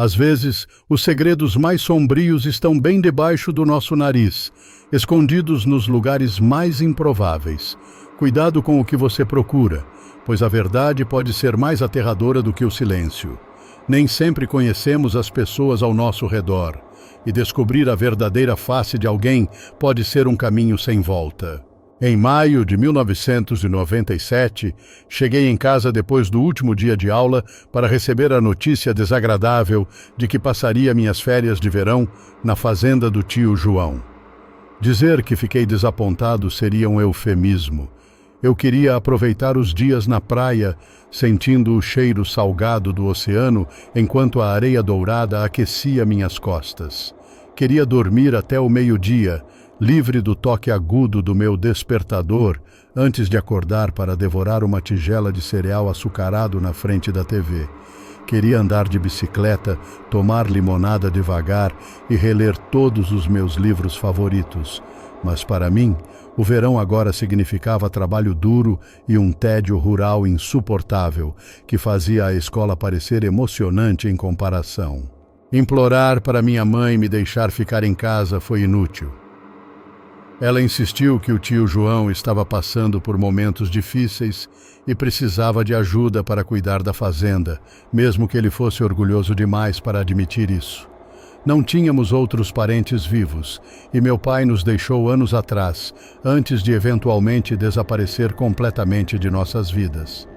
Às vezes, os segredos mais sombrios estão bem debaixo do nosso nariz, escondidos nos lugares mais improváveis. Cuidado com o que você procura, pois a verdade pode ser mais aterradora do que o silêncio. Nem sempre conhecemos as pessoas ao nosso redor, e descobrir a verdadeira face de alguém pode ser um caminho sem volta. Em maio de 1997, cheguei em casa depois do último dia de aula para receber a notícia desagradável de que passaria minhas férias de verão na fazenda do tio João. Dizer que fiquei desapontado seria um eufemismo. Eu queria aproveitar os dias na praia, sentindo o cheiro salgado do oceano enquanto a areia dourada aquecia minhas costas. Queria dormir até o meio-dia, livre do toque agudo do meu despertador, antes de acordar para devorar uma tigela de cereal açucarado na frente da TV. Queria andar de bicicleta, tomar limonada devagar e reler todos os meus livros favoritos. Mas para mim, o verão agora significava trabalho duro e um tédio rural insuportável, que fazia a escola parecer emocionante em comparação. Implorar para minha mãe me deixar ficar em casa foi inútil. Ela insistiu que o tio João estava passando por momentos difíceis e precisava de ajuda para cuidar da fazenda, mesmo que ele fosse orgulhoso demais para admitir isso. Não tínhamos outros parentes vivos, e meu pai nos deixou anos atrás, antes de eventualmente desaparecer completamente de nossas vidas.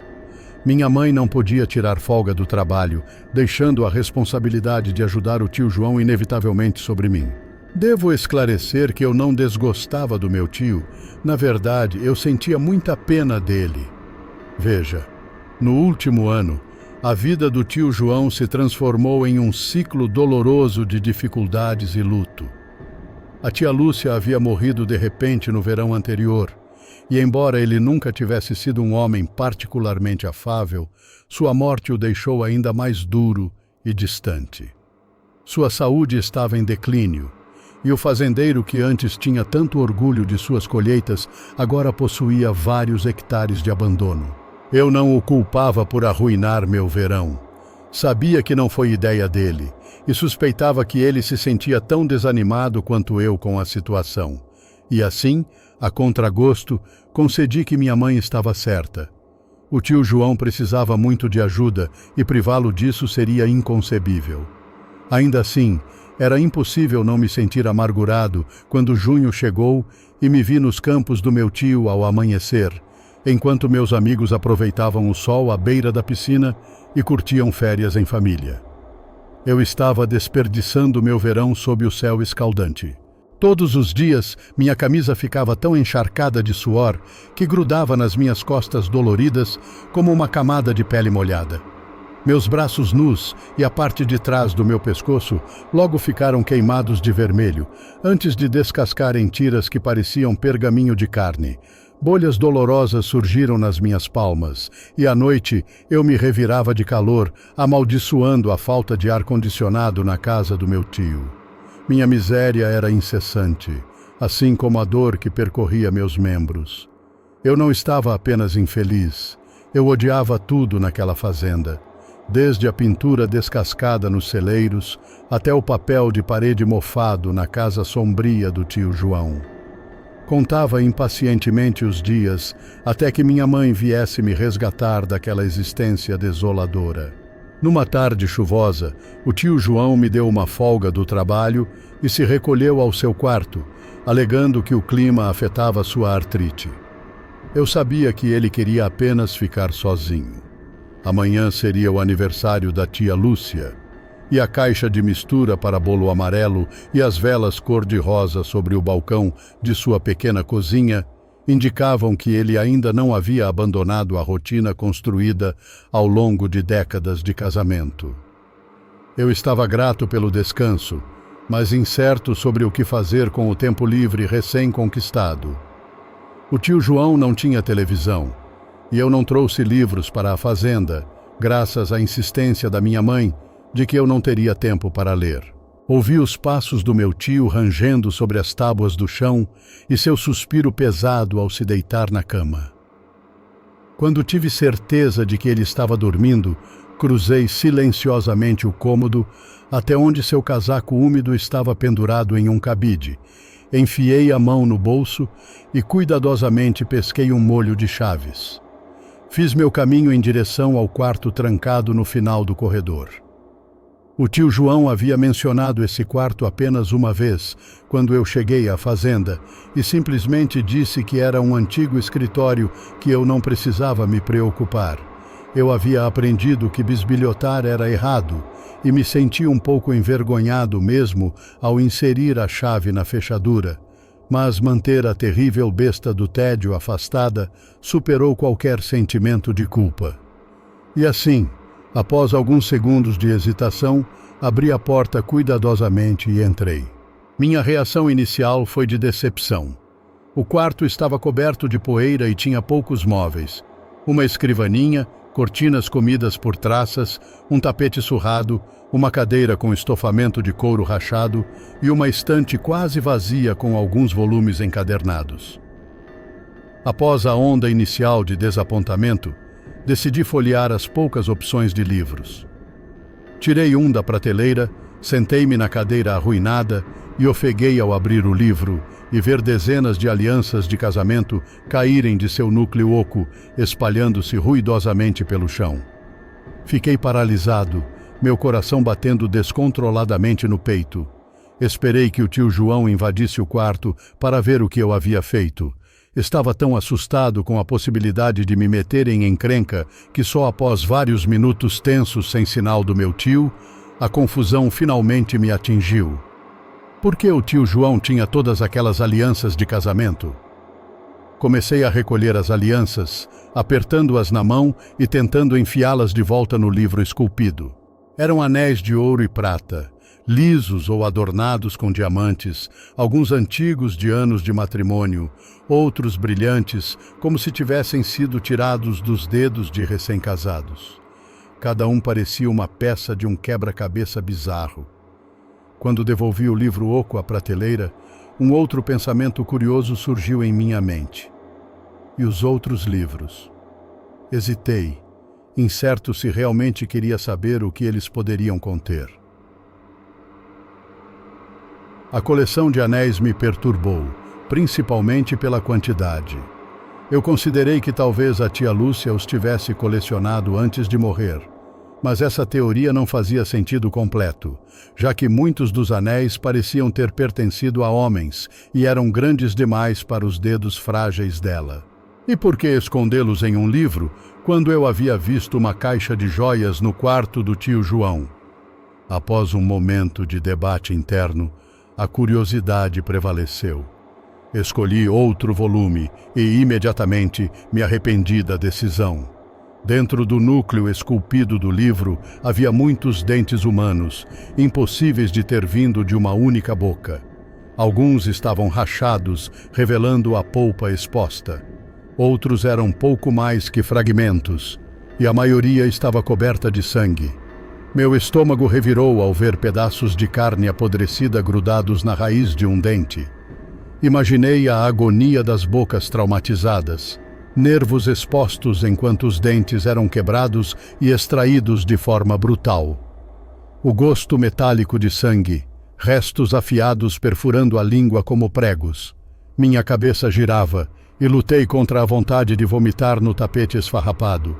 Minha mãe não podia tirar folga do trabalho, deixando a responsabilidade de ajudar o tio João inevitavelmente sobre mim. Devo esclarecer que eu não desgostava do meu tio. Na verdade, eu sentia muita pena dele. Veja, no último ano, a vida do tio João se transformou em um ciclo doloroso de dificuldades e luto. A tia Lúcia havia morrido de repente no verão anterior, e embora ele nunca tivesse sido um homem particularmente afável, sua morte o deixou ainda mais duro e distante. Sua saúde estava em declínio, e o fazendeiro que antes tinha tanto orgulho de suas colheitas agora possuía vários hectares de abandono. Eu não o culpava por arruinar meu verão. Sabia que não foi ideia dele, e suspeitava que ele se sentia tão desanimado quanto eu com a situação. E assim, a contragosto, concedi que minha mãe estava certa. O tio João precisava muito de ajuda e privá-lo disso seria inconcebível. Ainda assim, era impossível não me sentir amargurado quando junho chegou e me vi nos campos do meu tio ao amanhecer, enquanto meus amigos aproveitavam o sol à beira da piscina e curtiam férias em família. Eu estava desperdiçando meu verão sob o céu escaldante. Todos os dias, minha camisa ficava tão encharcada de suor que grudava nas minhas costas doloridas como uma camada de pele molhada. Meus braços nus e a parte de trás do meu pescoço logo ficaram queimados de vermelho, antes de descascar em tiras que pareciam pergaminho de carne. Bolhas dolorosas surgiram nas minhas palmas, e à noite eu me revirava de calor, amaldiçoando a falta de ar-condicionado na casa do meu tio. Minha miséria era incessante, assim como a dor que percorria meus membros. Eu não estava apenas infeliz, eu odiava tudo naquela fazenda. Desde a pintura descascada nos celeiros até o papel de parede mofado na casa sombria do tio João. Contava impacientemente os dias até que minha mãe viesse me resgatar daquela existência desoladora. Numa tarde chuvosa, o tio João me deu uma folga do trabalho e se recolheu ao seu quarto, alegando que o clima afetava sua artrite. Eu sabia que ele queria apenas ficar sozinho. Amanhã seria o aniversário da tia Lúcia, e a caixa de mistura para bolo amarelo e as velas cor-de-rosa sobre o balcão de sua pequena cozinha indicavam que ele ainda não havia abandonado a rotina construída ao longo de décadas de casamento. Eu estava grato pelo descanso, mas incerto sobre o que fazer com o tempo livre recém-conquistado. O tio João não tinha televisão, e eu não trouxe livros para a fazenda, graças à insistência da minha mãe de que eu não teria tempo para ler. Ouvi os passos do meu tio rangendo sobre as tábuas do chão e seu suspiro pesado ao se deitar na cama. Quando tive certeza de que ele estava dormindo, Cruzei silenciosamente o cômodo até onde seu casaco úmido estava pendurado em um cabide. Enfiei a mão no bolso e cuidadosamente pesquei um molho de chaves. Fiz meu caminho em direção ao quarto trancado no final do corredor. O tio João havia mencionado esse quarto apenas uma vez, quando eu cheguei à fazenda, e simplesmente disse que era um antigo escritório que eu não precisava me preocupar. Eu havia aprendido que bisbilhotar era errado e me senti um pouco envergonhado mesmo ao inserir a chave na fechadura, mas manter a terrível besta do tédio afastada superou qualquer sentimento de culpa. E assim, após alguns segundos de hesitação, abri a porta cuidadosamente e entrei. Minha reação inicial foi de decepção. O quarto estava coberto de poeira e tinha poucos móveis. Uma escrivaninha, cortinas comidas por traças, um tapete surrado, uma cadeira com estofamento de couro rachado e uma estante quase vazia com alguns volumes encadernados. Após a onda inicial de desapontamento, decidi folhear as poucas opções de livros. Tirei um da prateleira, sentei-me na cadeira arruinada e ofeguei ao abrir o livro e ver dezenas de alianças de casamento caírem de seu núcleo oco, espalhando-se ruidosamente pelo chão. Fiquei paralisado, meu coração batendo descontroladamente no peito. Esperei que o tio João invadisse o quarto para ver o que eu havia feito. Estava tão assustado com a possibilidade de me meter em encrenca que só após vários minutos tensos sem sinal do meu tio, a confusão finalmente me atingiu. Por que o tio João tinha todas aquelas alianças de casamento? Comecei a recolher as alianças, apertando-as na mão e tentando enfiá-las de volta no livro esculpido. Eram anéis de ouro e prata, lisos ou adornados com diamantes, alguns antigos de anos de matrimônio, outros brilhantes, como se tivessem sido tirados dos dedos de recém-casados. Cada um parecia uma peça de um quebra-cabeça bizarro. Quando devolvi o livro oco à prateleira, um outro pensamento curioso surgiu em minha mente. E os outros livros? Hesitei, incerto se realmente queria saber o que eles poderiam conter. A coleção de anéis me perturbou, principalmente pela quantidade. Eu considerei que talvez a tia Lúcia os tivesse colecionado antes de morrer, mas essa teoria não fazia sentido completo, já que muitos dos anéis pareciam ter pertencido a homens e eram grandes demais para os dedos frágeis dela. E por que escondê-los em um livro, quando eu havia visto uma caixa de joias no quarto do tio João? Após um momento de debate interno, a curiosidade prevaleceu. Escolhi outro volume e imediatamente me arrependi da decisão. Dentro do núcleo esculpido do livro havia muitos dentes humanos, impossíveis de ter vindo de uma única boca. Alguns estavam rachados, revelando a polpa exposta. Outros eram pouco mais que fragmentos, e a maioria estava coberta de sangue. Meu estômago revirou ao ver pedaços de carne apodrecida grudados na raiz de um dente. Imaginei a agonia das bocas traumatizadas, nervos expostos enquanto os dentes eram quebrados e extraídos de forma brutal. O gosto metálico de sangue, restos afiados perfurando a língua como pregos. Minha cabeça girava e lutei contra a vontade de vomitar no tapete esfarrapado.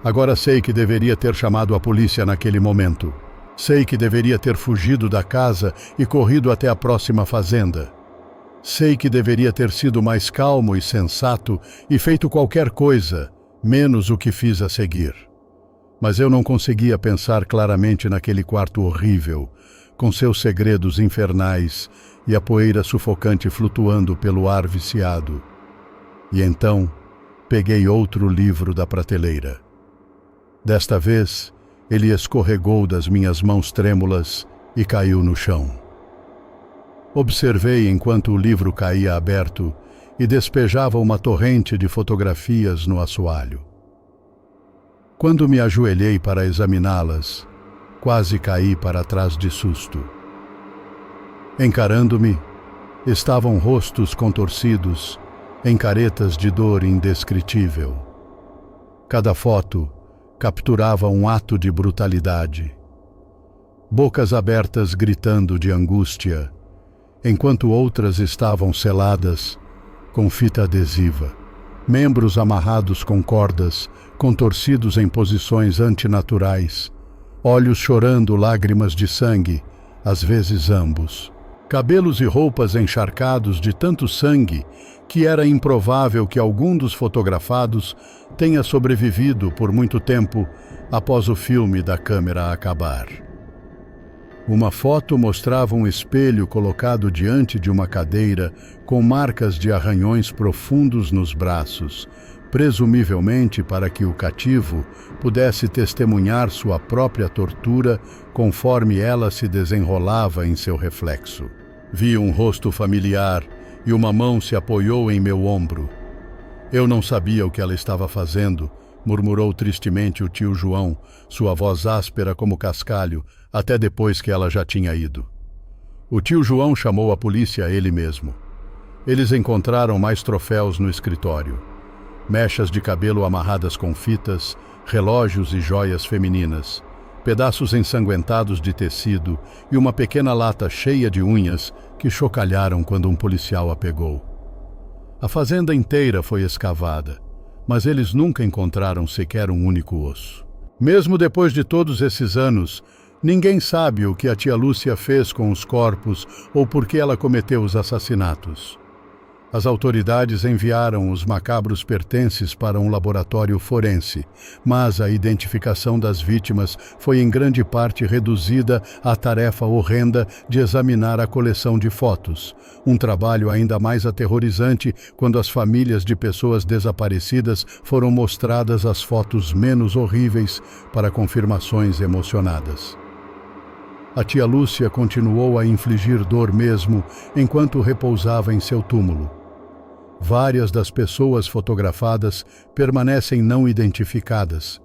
Agora sei que deveria ter chamado a polícia naquele momento. Sei que deveria ter fugido da casa e corrido até a próxima fazenda. Sei que deveria ter sido mais calmo e sensato e feito qualquer coisa, menos o que fiz a seguir. Mas eu não conseguia pensar claramente naquele quarto horrível, com seus segredos infernais e a poeira sufocante flutuando pelo ar viciado. E então, peguei outro livro da prateleira. Desta vez, ele escorregou das minhas mãos trêmulas e caiu no chão. Observei enquanto o livro caía aberto e despejava uma torrente de fotografias no assoalho. Quando me ajoelhei para examiná-las, quase caí para trás de susto. Encarando-me, estavam rostos contorcidos, em caretas de dor indescritível. Cada foto, capturava um ato de brutalidade. Bocas abertas gritando de angústia, enquanto outras estavam seladas com fita adesiva. Membros amarrados com cordas, contorcidos em posições antinaturais, olhos chorando lágrimas de sangue, às vezes ambos. Cabelos e roupas encharcados de tanto sangue que era improvável que algum dos fotografados tenha sobrevivido por muito tempo após o filme da câmera acabar. Uma foto mostrava um espelho colocado diante de uma cadeira com marcas de arranhões profundos nos braços, presumivelmente para que o cativo pudesse testemunhar sua própria tortura conforme ela se desenrolava em seu reflexo. Vi um rosto familiar e uma mão se apoiou em meu ombro. Eu não sabia o que ela estava fazendo, murmurou tristemente o tio João, sua voz áspera como cascalho, até depois que ela já tinha ido. O tio João chamou a polícia ele mesmo. Eles encontraram mais troféus no escritório. Mechas de cabelo amarradas com fitas, relógios e joias femininas, pedaços ensanguentados de tecido e uma pequena lata cheia de unhas que chocalharam quando um policial a pegou. A fazenda inteira foi escavada, mas eles nunca encontraram sequer um único osso. Mesmo depois de todos esses anos, ninguém sabe o que a tia Lúcia fez com os corpos ou por que ela cometeu os assassinatos. As autoridades enviaram os macabros pertences para um laboratório forense, mas a identificação das vítimas foi em grande parte reduzida à tarefa horrenda de examinar a coleção de fotos, um trabalho ainda mais aterrorizante quando as famílias de pessoas desaparecidas foram mostradas as fotos menos horríveis para confirmações emocionadas. A tia Lúcia continuou a infligir dor mesmo enquanto repousava em seu túmulo. Várias das pessoas fotografadas permanecem não identificadas.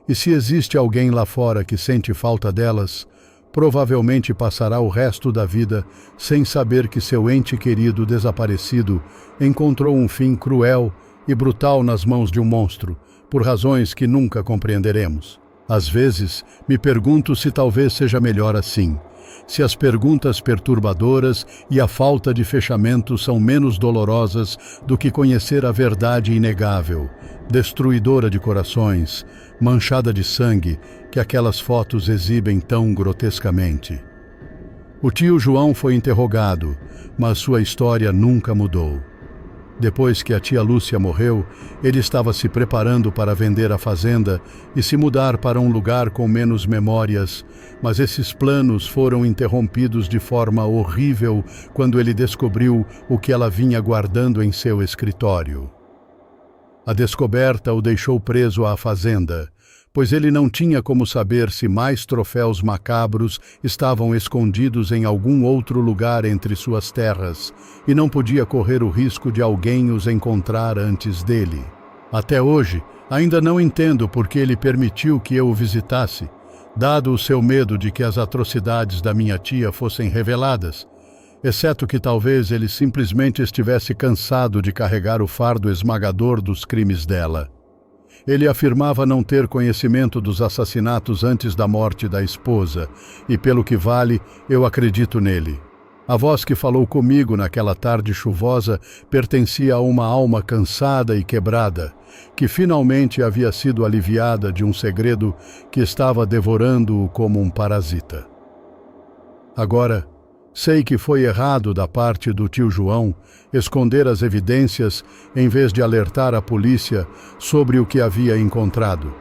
E se existe alguém lá fora que sente falta delas, provavelmente passará o resto da vida sem saber que seu ente querido desaparecido encontrou um fim cruel e brutal nas mãos de um monstro, por razões que nunca compreenderemos. Às vezes, me pergunto se talvez seja melhor assim. Se as perguntas perturbadoras e a falta de fechamento são menos dolorosas do que conhecer a verdade inegável, destruidora de corações, manchada de sangue, que aquelas fotos exibem tão grotescamente. O tio João foi interrogado, mas sua história nunca mudou. Depois que a tia Lúcia morreu, ele estava se preparando para vender a fazenda e se mudar para um lugar com menos memórias, mas esses planos foram interrompidos de forma horrível quando ele descobriu o que ela vinha guardando em seu escritório. A descoberta o deixou preso à fazenda, pois ele não tinha como saber se mais troféus macabros estavam escondidos em algum outro lugar entre suas terras, e não podia correr o risco de alguém os encontrar antes dele. Até hoje, ainda não entendo por que ele permitiu que eu o visitasse, dado o seu medo de que as atrocidades da minha tia fossem reveladas, exceto que talvez ele simplesmente estivesse cansado de carregar o fardo esmagador dos crimes dela. Ele afirmava não ter conhecimento dos assassinatos antes da morte da esposa, e pelo que vale, eu acredito nele. A voz que falou comigo naquela tarde chuvosa pertencia a uma alma cansada e quebrada, que finalmente havia sido aliviada de um segredo que estava devorando-o como um parasita. Agora, sei que foi errado da parte do tio João esconder as evidências em vez de alertar a polícia sobre o que havia encontrado.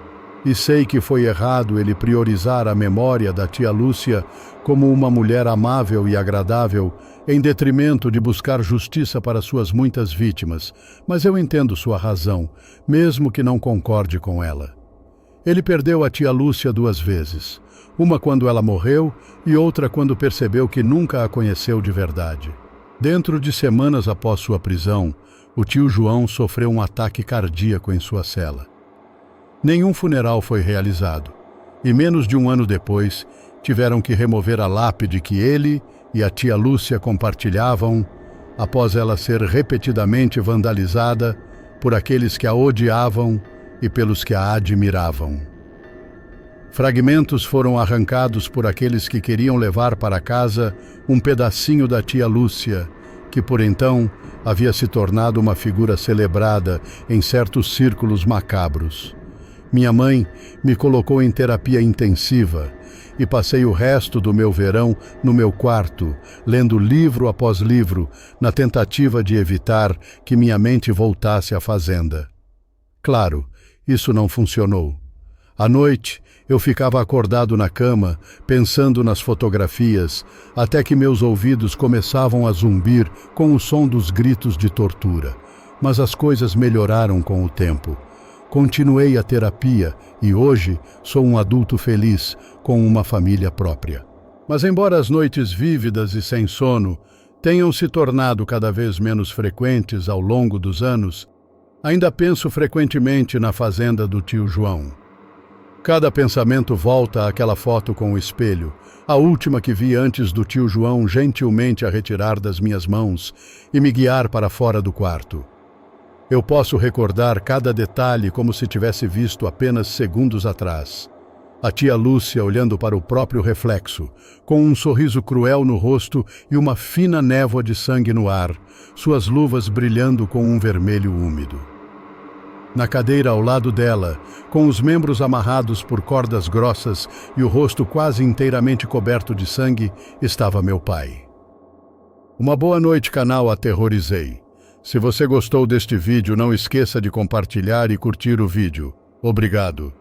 E sei que foi errado ele priorizar a memória da tia Lúcia como uma mulher amável e agradável, em detrimento de buscar justiça para suas muitas vítimas, mas eu entendo sua razão, mesmo que não concorde com ela. Ele perdeu a tia Lúcia 2 vezes, uma quando ela morreu e outra quando percebeu que nunca a conheceu de verdade. Dentro de semanas após sua prisão, o tio João sofreu um ataque cardíaco em sua cela. Nenhum funeral foi realizado, e menos de um ano depois, tiveram que remover a lápide que ele e a tia Lúcia compartilhavam, após ela ser repetidamente vandalizada por aqueles que a odiavam e pelos que a admiravam. Fragmentos foram arrancados por aqueles que queriam levar para casa um pedacinho da tia Lúcia, que por então havia se tornado uma figura celebrada em certos círculos macabros. Minha mãe me colocou em terapia intensiva e passei o resto do meu verão no meu quarto, lendo livro após livro, na tentativa de evitar que minha mente voltasse à fazenda. Claro, isso não funcionou. À noite, eu ficava acordado na cama, pensando nas fotografias, até que meus ouvidos começavam a zumbir com o som dos gritos de tortura. Mas as coisas melhoraram com o tempo. Continuei a terapia e hoje sou um adulto feliz, com uma família própria. Mas embora as noites vívidas e sem sono tenham se tornado cada vez menos frequentes ao longo dos anos, ainda penso frequentemente na fazenda do tio João. Cada pensamento volta àquela foto com o espelho, a última que vi antes do tio João gentilmente a retirar das minhas mãos e me guiar para fora do quarto. Eu posso recordar cada detalhe como se tivesse visto apenas segundos atrás. A tia Lúcia olhando para o próprio reflexo, com um sorriso cruel no rosto e uma fina névoa de sangue no ar, suas luvas brilhando com um vermelho úmido. Na cadeira ao lado dela, com os membros amarrados por cordas grossas e o rosto quase inteiramente coberto de sangue, estava meu pai. Uma boa noite, canal Aterrorizei. Se você gostou deste vídeo, não esqueça de compartilhar e curtir o vídeo. Obrigado.